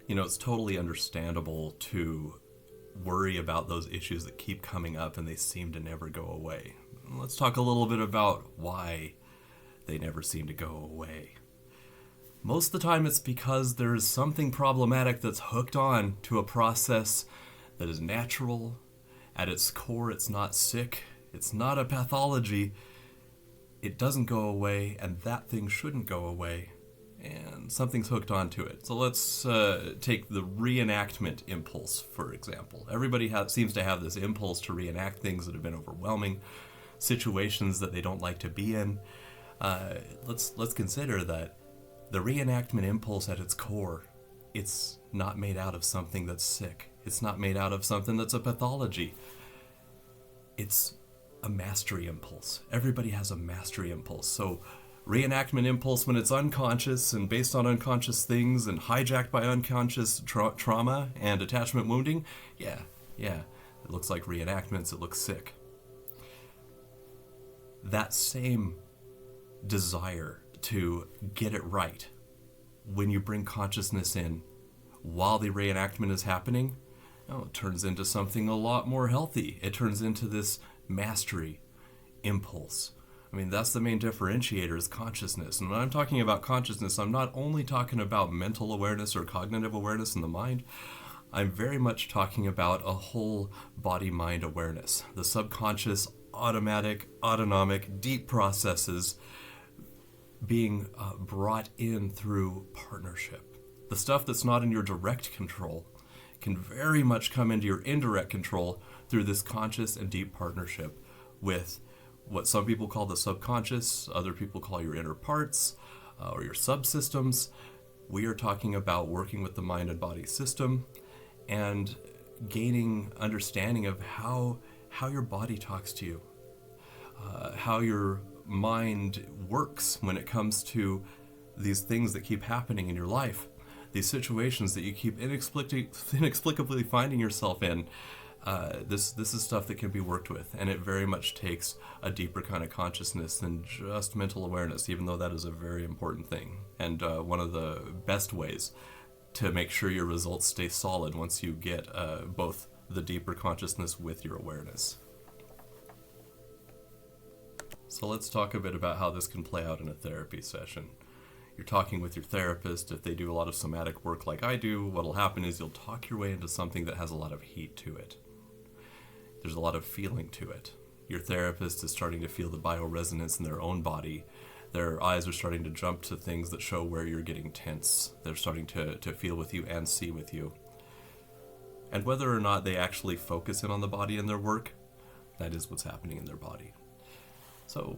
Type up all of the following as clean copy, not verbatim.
It's totally understandable to worry about those issues that keep coming up and they seem to never go away. Let's talk a little bit about why they never seem to go away. Most of the time it's because there's something problematic that's hooked on to a process that is natural. At its core, it's not sick. It's not a pathology. It doesn't go away, and that thing shouldn't go away. And something's hooked onto it. So let's take the reenactment impulse, for example. Everybody seems to have this impulse to reenact things that have been overwhelming, situations that they don't like to be in. Let's consider that the reenactment impulse at its core, it's not made out of something that's sick. It's not made out of something that's a pathology. It's a mastery impulse. Everybody has a mastery impulse. So reenactment impulse, when it's unconscious and based on unconscious things and hijacked by unconscious trauma and attachment wounding, yeah, it looks like reenactments, it looks sick. That same desire to get it right, when you bring consciousness in while the reenactment is happening, it turns into something a lot more healthy. It turns into this mastery impulse. I mean, that's the main differentiator, is consciousness. And when I'm talking about consciousness, I'm not only talking about mental awareness or cognitive awareness in the mind. I'm very much talking about a whole body-mind awareness. The subconscious, automatic, autonomic, deep processes being brought in through partnership. The stuff that's not in your direct control can very much come into your indirect control through this conscious and deep partnership with what some people call the subconscious, other people call your inner parts or your subsystems. We are talking about working with the mind and body system and gaining understanding of how your body talks to you, how your mind works when it comes to these things that keep happening in your life, these situations that you keep inexplicably finding yourself in. This is stuff that can be worked with, and it very much takes a deeper kind of consciousness than just mental awareness, even though that is a very important thing, and one of the best ways to make sure your results stay solid once you get both the deeper consciousness with your awareness. So let's talk a bit about how this can play out in a therapy session. You're talking with your therapist. If they do a lot of somatic work like I do, what'll happen is you'll talk your way into something that has a lot of heat to it. There's a lot of feeling to it. Your therapist is starting to feel the bioresonance in their own body. Their eyes are starting to jump to things that show where you're getting tense. They're starting to feel with you and see with you. And whether or not they actually focus in on the body in their work, that is what's happening in their body. So,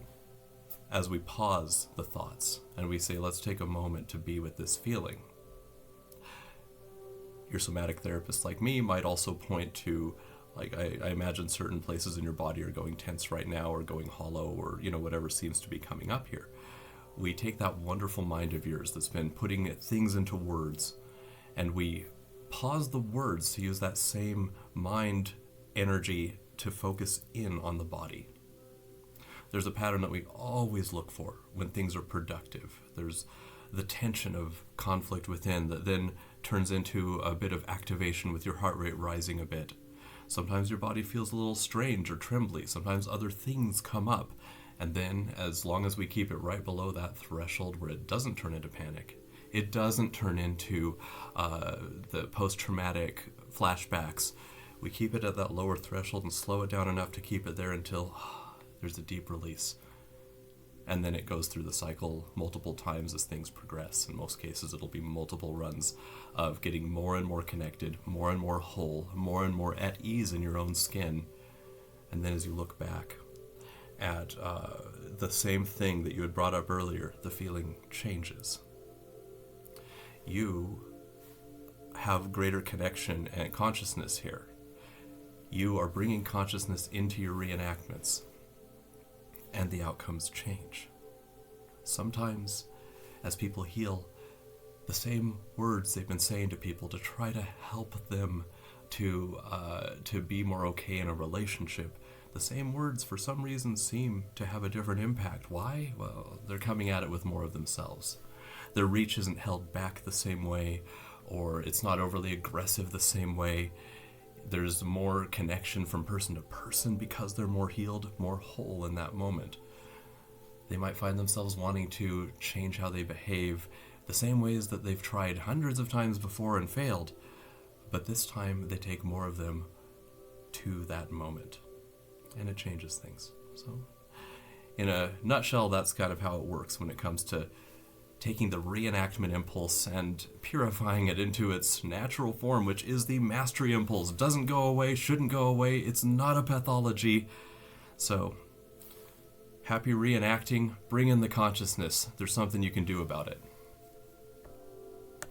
as we pause the thoughts and we say, let's take a moment to be with this feeling, your somatic therapist like me might also point to, like, I imagine certain places in your body are going tense right now or going hollow or, whatever seems to be coming up here. We take that wonderful mind of yours that's been putting things into words, and we pause the words to use that same mind energy to focus in on the body. There's a pattern that we always look for when things are productive. There's the tension of conflict within that then turns into a bit of activation with your heart rate rising a bit. Sometimes your body feels a little strange or trembly. Sometimes other things come up. And then, as long as we keep it right below that threshold where it doesn't turn into panic, it doesn't turn into the post-traumatic flashbacks, we keep it at that lower threshold and slow it down enough to keep it there until there's a deep release. And then it goes through the cycle multiple times as things progress. In most cases, it'll be multiple runs of getting more and more connected, more and more whole, more and more at ease in your own skin. And then as you look back at the same thing that you had brought up earlier, the feeling changes. You have greater connection and consciousness here. You are bringing consciousness into your reenactments, and the outcomes change. Sometimes, as people heal, the same words they've been saying to people to try to help them to be more okay in a relationship, the same words for some reason seem to have a different impact. Why? Well, they're coming at it with more of themselves. Their reach isn't held back the same way or it's not overly aggressive the same way. There's more connection from person to person because they're more healed, more whole in that moment. They might find themselves wanting to change how they behave the same ways that they've tried hundreds of times before and failed, but this time they take more of them to that moment, and it changes things. So, in a nutshell, that's kind of how it works when it comes to taking the reenactment impulse and purifying it into its natural form, which is the mastery impulse. It doesn't go away, shouldn't go away, it's not a pathology. So, happy reenacting, bring in the consciousness. There's something you can do about it.